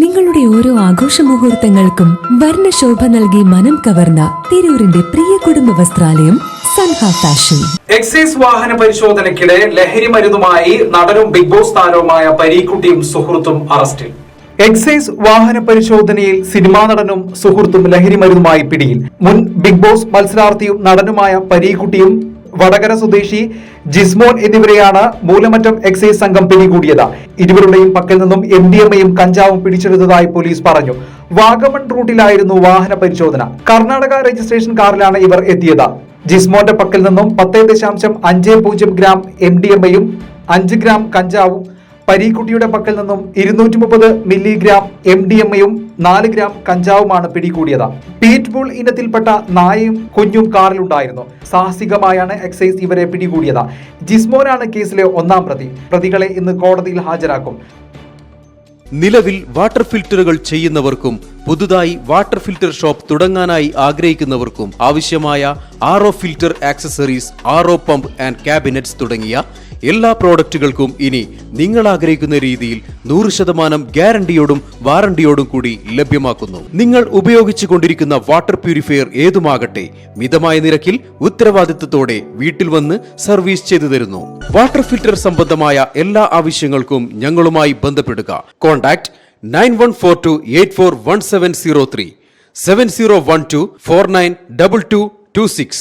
നിങ്ങളുടെ ഓരോ ആഘോഷ മുഹൂർത്തങ്ങൾക്കും വർണ്ണശോഭ നൽകി മനം കവർന്ന തിരൂരിന്റെ പ്രിയ കുടുംബ വസ്ത്രാലയം സൻഹ ഫാഷൻ. എക്സൈസ് വാഹന പരിശോധനയ്ക്കിടെ ലഹരി മരുന്നുമായി നടനും ബിഗ് ബോസ് താരവുമായ പരീക്കുട്ടിയും സുഹൃത്തും അറസ്റ്റിൽ. എക്സൈസ് വാഹന പരിശോധനയിൽ സിനിമാ നടനും സുഹൃത്തും ലഹരി മരുന്നുമായി പിടിയിൽ. മുൻ ബിഗ് ബോസ് മത്സരാർത്ഥിയും നടനുമായ പരീക്കുട്ടിയും വടകര സ്വദേശി ജിസ്മോൻ എന്നിവരെയാണ് മൂലമറ്റം എക്സൈസ് സംഘം പിടികൂടിയത്. ഇരുവരുടെയും പക്കൽ നിന്നും MDMA-യും കഞ്ചാവും പിടിച്ചെടുത്തതായി പോലീസ് പറഞ്ഞു. വാഗമൺ റൂട്ടിലായിരുന്നു വാഹന പരിശോധന. കർണാടക രജിസ്ട്രേഷൻ കാറിലാണ് ഇവർ എത്തിയത്. ജിസ്മോന്റെ പക്കൽ നിന്നും 10.50 ഗ്രാം MDMA-യും 5 ഗ്രാം കഞ്ചാവും, പരീക്കുട്ടിയുടെ പക്കൽ നിന്നും 230 മില്ലിഗ്രാം MDMA-യും 4 ഗ്രാം കഞ്ചാവുമാണ് പിടികൂടിയത്. പീറ്റ്ബുൾ ഇനത്തിൽപ്പെട്ട നായയും കുഞ്ഞും കാറിലുണ്ടായിരുന്നു. സാഹസികമായാണ് എക്സൈസ് ഇവരെ പിടികൂടിയത്. ജിസ്മോനാണ് കേസിലെ ഒന്നാം പ്രതി. പ്രതികളെ ഇന്ന് കോടതിയിൽ ഹാജരാക്കും. നിലവിൽ വാട്ടർ ഫിൽറ്ററുകൾ ചെയ്യുന്നവർക്കും പുതുതായി വാട്ടർ ഫിൽറ്റർ ഷോപ്പ് തുടങ്ങാനായി ആഗ്രഹിക്കുന്നവർക്കും ആവശ്യമായ RO filter accessories, RO pump and cabinets തുടങ്ങിയ എല്ലാ പ്രോഡക്റ്റുകൾക്കും ഇനി നിങ്ങൾ ആഗ്രഹിക്കുന്ന രീതിയിൽ 100% ഗ്യാരണ്ടിയോടും വാറണ്ടിയോടും കൂടി ലഭ്യമാക്കുന്നു. നിങ്ങൾ ഉപയോഗിച്ചു കൊണ്ടിരിക്കുന്ന വാട്ടർ പ്യൂരിഫയർ ഏതുമാകട്ടെ, മിതമായ നിരക്കിൽ ഉത്തരവാദിത്തത്തോടെ വീട്ടിൽ വന്ന് സർവീസ് ചെയ്തു തരുന്നു. വാട്ടർ ഫിൽറ്റർ സംബന്ധമായ എല്ലാ ആവശ്യങ്ങൾക്കും ഞങ്ങളുമായി ബന്ധപ്പെടുക. കോൺടാക്ട് 9142841703 7012492226.